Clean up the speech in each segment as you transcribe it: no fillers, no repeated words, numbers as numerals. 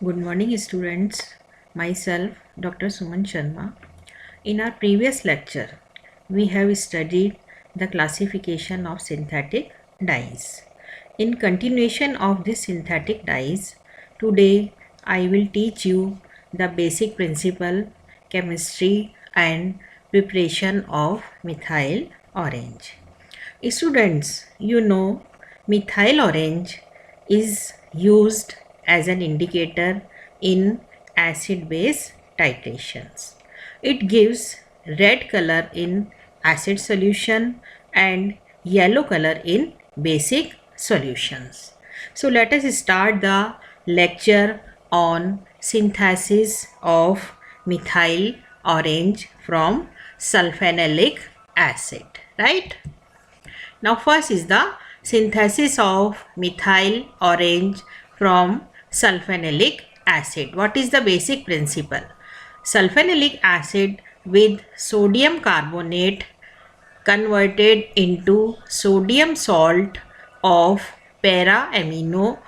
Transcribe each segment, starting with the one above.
Good morning, students. Myself, Dr. Suman Sharma. In our previous lecture, we have studied the classification of synthetic dyes. In continuation of this synthetic dyes, today I will teach you the basic principle, chemistry and preparation of methyl orange. Students, you know methyl orange is used as an indicator in acid base titrations. It gives red color in acid solution and yellow color in basic solutions. So let us start the lecture on synthesis of methyl orange from sulfonamic acid, right? Now first is the synthesis of methyl orange from sulfonamic acid. What is the basic principle? Sulfonamic acid with sodium carbonate converted into sodium salt of para-amino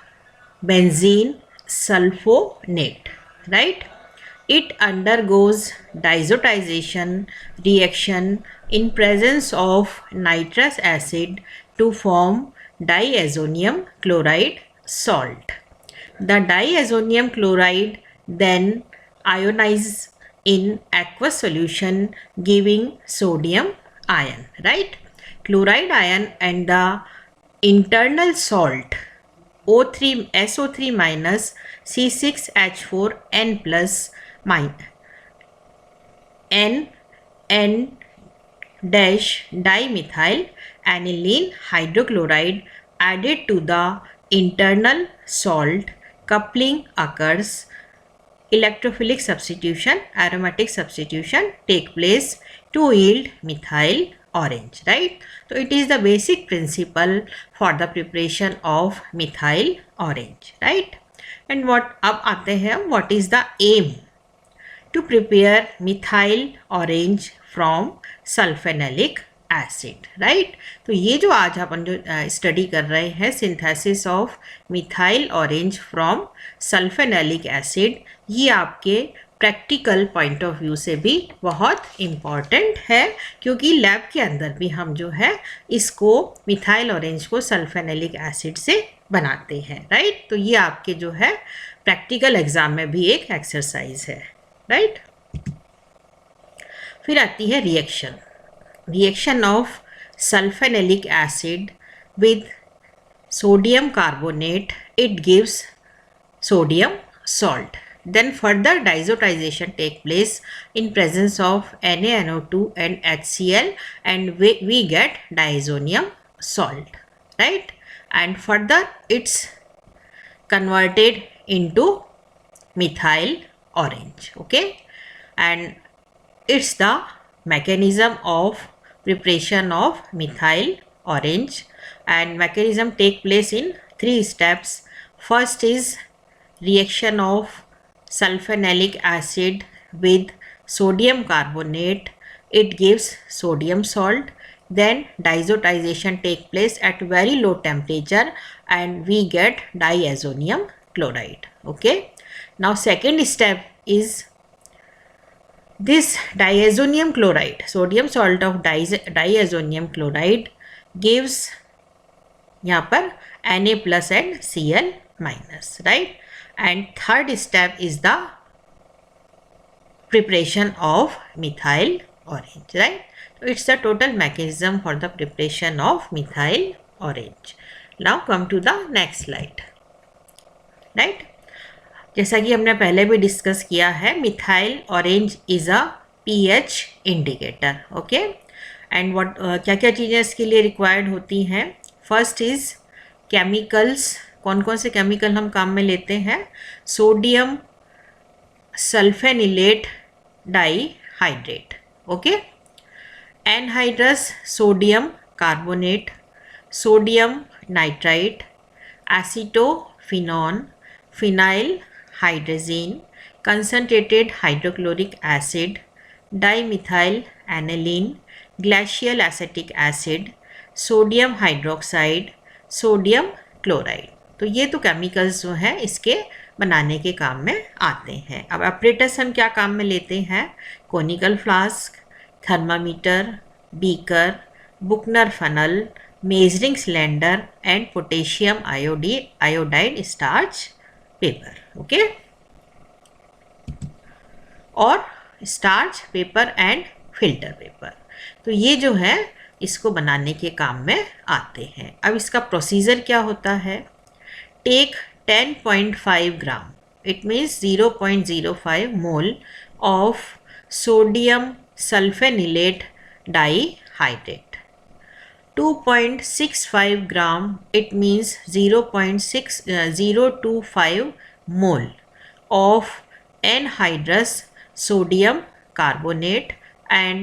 benzene sulfonate, right? It undergoes diazotization reaction in presence of nitrous acid to form diazonium chloride salt. The diazonium chloride then ionizes in aqueous solution giving sodium ion, right? Chloride ion and the internal salt O3 SO3 minus C6H4 N plus N dash dimethyl aniline hydrochloride added to the internal salt. Coupling occurs. Electrophilic substitution, aromatic substitution take place to yield methyl orange, right? So it is the basic principle for the preparation of methyl orange, right? And what अब आते हैं what is the aim to prepare methyl orange from sulfonamic acid, right? तो ये जो आज अपन जो study कर रहे हैं synthesis of methyl orange from sulphanilic acid, ये आपके प्रैक्टिकल पॉइंट ऑफ व्यू से भी बहुत इम्पॉर्टेंट है क्योंकि लैब के अंदर भी हम जो है इसको मिथाइल ऑरेंज को सल्फेनोलिक एसिड से बनाते हैं, राइट? तो ये आपके जो है प्रैक्टिकल एग्जाम में भी एक एक्सरसाइज है, राइट? फिर आती है reaction of sulphanilic acid with sodium carbonate, it gives sodium salt. Then further diazotization take place in presence of NaNO2 and HCl and we get diazonium salt, right? And further it's converted into methyl orange, okay? And it's the mechanism of preparation of methyl orange, and mechanism take place in 3 steps. First is reaction of sulfonamic acid with sodium carbonate, it gives sodium salt. Then diazotization take place at very low temperature and we get diazonium chloride, okay? Now second step is this diazonium chloride, sodium salt of diazonium chloride gives यहाँ पर Na plus and Cl minus, right? And third step is the preparation of methyl orange, right? So it's the total mechanism for the preparation of methyl orange. Now come to the next slide, right? जैसा कि हमने पहले भी discuss किया है, methyl orange is a pH indicator, okay? And what क्या क्या चीज़ें इसके लिए रिक्वायर्ड होती हैं? First is chemicals. कौन कौन से केमिकल हम काम में लेते हैं? Sodium sulphanilate dihydrate, okay? Anhydrous sodium carbonate, sodium nitrite, acetophenone, phenyl hydrazine, concentrated hydrochloric acid, dimethyl aniline, glacial acetic acid, sodium hydroxide, sodium chloride. तो ये तो केमिकल्स जो हैं इसके बनाने के काम में आते हैं। अब apparatus हम क्या काम में लेते हैं? Conical flask, thermometer, beaker, Buchner funnel, measuring cylinder and potassium iodide starch paper, okay, और starch paper and filter paper. तो ये जो है इसको बनाने के काम में आते हैं। अब इसका प्रोसीजर क्या होता है? Take 10.5 gram, it means 0.05 mole of sodium sulphanilate dihydrate, 2.65 gram, it means 0.6025 mole of anhydrous sodium carbonate and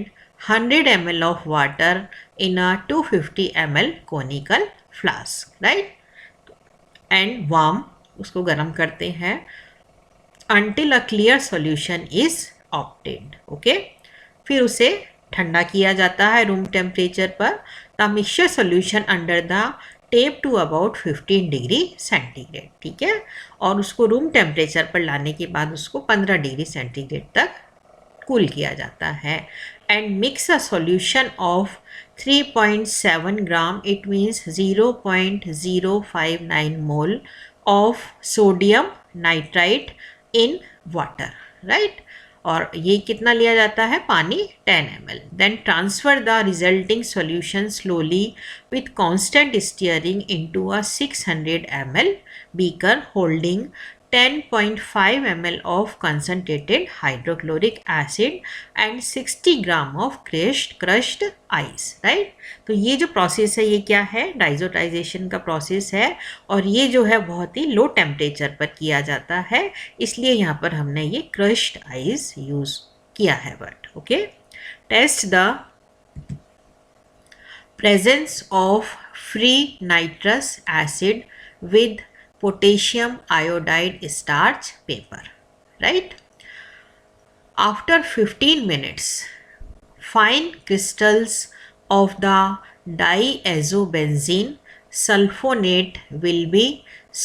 100 ml of water in a 250 ml conical flask, right? And warm, उसको गर्म करते हैं until a clear solution is obtained, okay? फिर उसे ठंडा किया जाता है रूम टेम्परेचर पर। The mixture solution under the tap to about 15 degree centigrade, ठीक है, और उसको रूम टेम्परेचर पर लाने के बाद उसको 15 डिग्री सेंटीग्रेड तक कूल किया जाता है। And mix a solution of 3.7 gram, it means 0.059 mole of sodium nitrite in water, right, और ये कितना लिया जाता है? पानी 10 ml। Then transfer the resulting solution slowly with constant stirring into a 600 ml beaker holding 10.5 ml of concentrated hydrochloric acid and 60 gram of crushed ice, right? तो ये जो प्रोसेस है ये क्या है? डाइजोटाइजेशन का प्रोसेस है, और ये जो है बहुत ही लो टेम्परेचर पर किया जाता है, इसलिए यहाँ पर हमने ये क्रश्ड आइस यूज किया है word, okay. Test the presence of free nitrous acid with potassium iodide starch paper, right? After 15 minutes, fine crystals of the diazobenzene sulfonate will be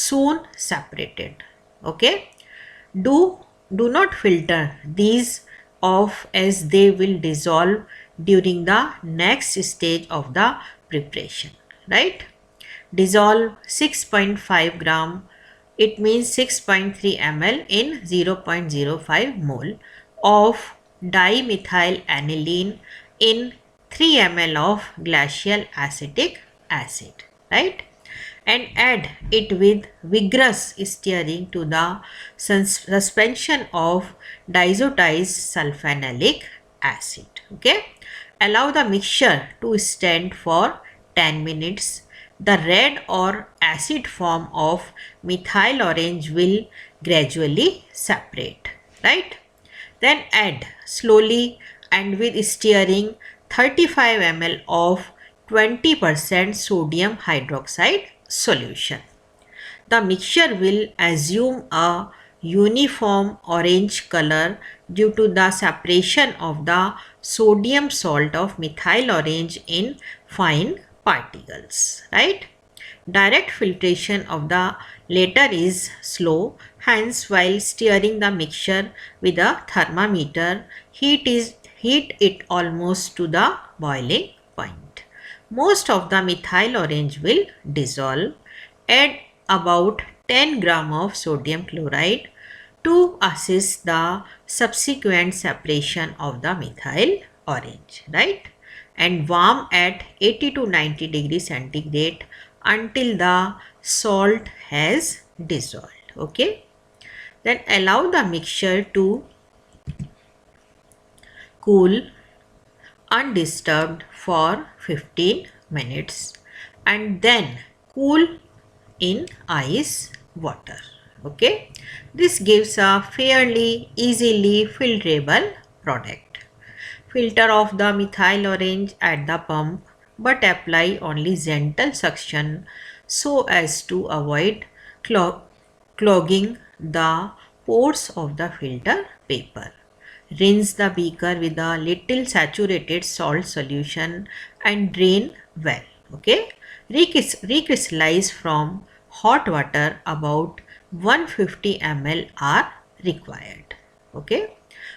soon separated, okay? Do not filter these off as they will dissolve during the next stage of the preparation, right? Dissolve 6.5 gram, it means 6.3 ml in 0.05 mole of dimethyl aniline in 3 ml of glacial acetic acid, right? And add it with vigorous stirring to the suspension of diazotized sulfonamic acid, okay? Allow the mixture to stand for 10 minutes. The red or acid form of methyl orange will gradually separate, right? Then add slowly and with stirring 35 ml of 20% sodium hydroxide solution. The mixture will assume a uniform orange color due to the separation of the sodium salt of methyl orange in fine particles, right? Direct filtration of the latter is slow, hence while stirring the mixture with a thermometer, heat it almost to the boiling point. Most of the methyl orange will dissolve. Add about 10 gram of sodium chloride to assist the subsequent separation of the methyl orange, right? And warm at 80 to 90 degrees centigrade until the salt has dissolved, okay? Then allow the mixture to cool undisturbed for 15 minutes and then cool in ice water, okay? This gives a fairly easily filterable product. Filter off the methyl orange at the pump, but apply only gentle suction so as to avoid clogging the pores of the filter paper. Rinse the beaker with a little saturated salt solution and drain well, okay? Recrystallize from hot water about 150 ml are required. Okay.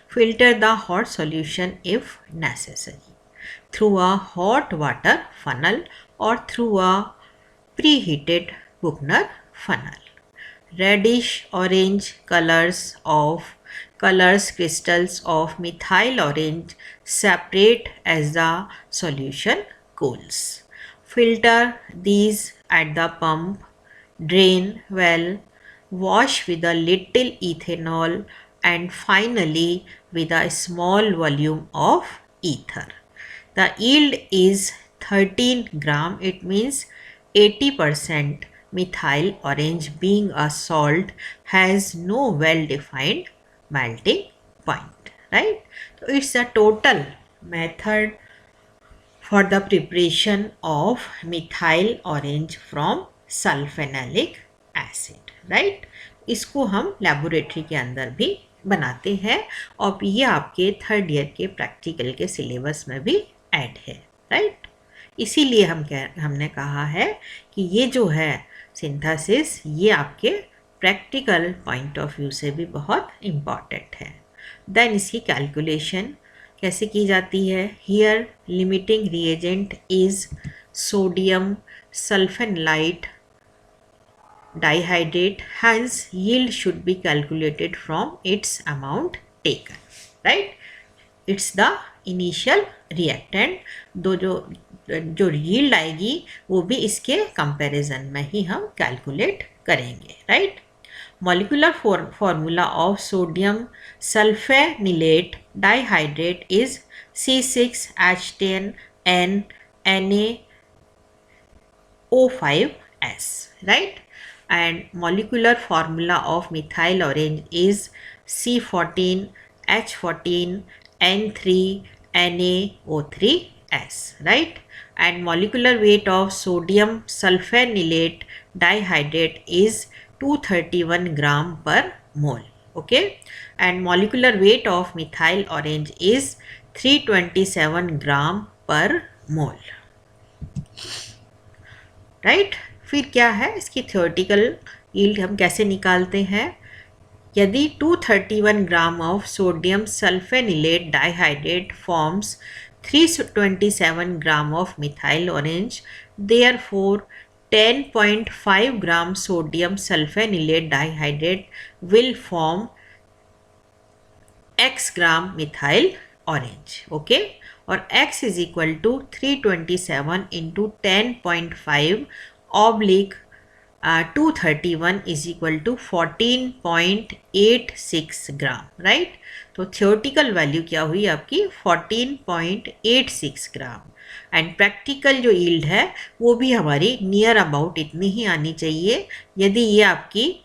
Filter the hot solution if necessary through a hot water funnel or through a preheated Buchner funnel. Reddish orange crystals of methyl orange separate as the solution cools. Filter these at the pump, drain well, wash with a little ethanol, and finally with a small volume of ether. The yield is 13 gram, it means 80% methyl orange, being a salt, has no well defined melting point, right? So it's a total method for the preparation of methyl orange from sulphanilic acid, right. इसको हम laboratory के अंदर भी बनाते हैं और ये आपके थर्ड ईयर के प्रैक्टिकल के सिलेबस में भी ऐड है, राइट। इसीलिए हमने कहा है कि ये जो है सिंथेसिस ये आपके प्रैक्टिकल पॉइंट ऑफ व्यू से भी बहुत इम्पॉर्टेंट है। देन इसकी कैलकुलेशन कैसे की जाती है? Here limiting reagent is sodium sulphanilate dihydrate, hence yield should be calculated from its amount taken, right? It's the initial reactant, दो जो yield आएगी वो भी इसके कंपैरिजन में ही हम कैलकुलेट करेंगे, right. Molecular formula of sodium sulfenylate dihydrate is C6H10N NaO5S, right? And molecular formula of methyl orange is C14H14N3NaO3S, right? And molecular weight of sodium sulfenylate dihydrate is 231 gram per mole. Okay, and molecular weight of methyl orange is 327 gram per mole, right? फिर क्या है इसकी theoretical yield हम कैसे निकालते हैं? यदि 231 gram of sodium sulphanilate dihydrate forms 327 gram of methyl orange, therefore 10.5 gram sodium sulphanilate dihydrate will form x gram methyl orange, okay. और x is equal to 327 into 10.5 oblique 231 is equal to 14.86 gram, right. तो theoretical value क्या हुई आपकी? 14.86 gram. And practical जो yield है वो भी हमारी नियर अबाउट इतनी ही आनी चाहिए। यदि ये आपकी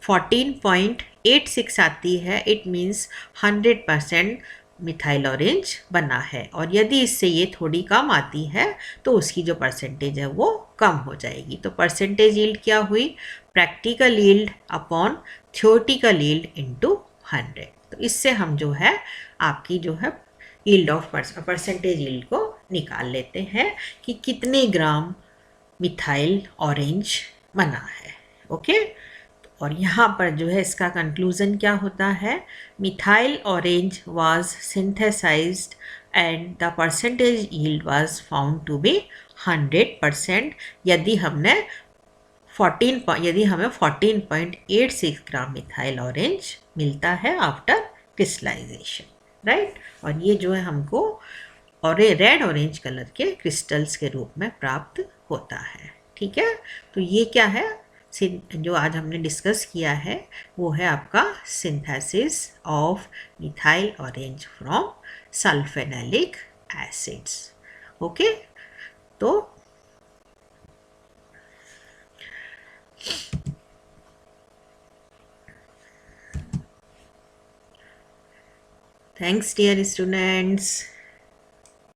14.86 आती है, इट मीन्स 100% मिथाइल ऑरेंज बना है, और यदि इससे ये थोड़ी कम आती है तो उसकी जो परसेंटेज है वो कम हो जाएगी। तो परसेंटेज यील्ड क्या हुई? Practical yield upon theoretical yield into 100। तो इससे हम जो है आपकी जो है यील्ड ऑफ परसेंटेज यील्ड को निकाल लेते हैं कि कितने ग्राम मिथाइल ऑरेंज बना है, ओके। और यहाँ पर जो है इसका कंक्लूजन क्या होता है? Methyl orange was synthesised and the percentage yield was found to be 100% यदि हमें 14.86 ग्राम मिथाइल ऑरेंज मिलता है आफ्टर क्रिस्टलाइजेशन, राइट। और ये जो है हमको और रेड ऑरेंज कलर के क्रिस्टल्स के रूप में प्राप्त होता है, ठीक है। तो ये क्या है जो आज हमने डिस्कस किया है वो है आपका synthesis of methyl orange from sulphanilic acids, okay. तो थैंक्स डियर स्टूडेंट्स।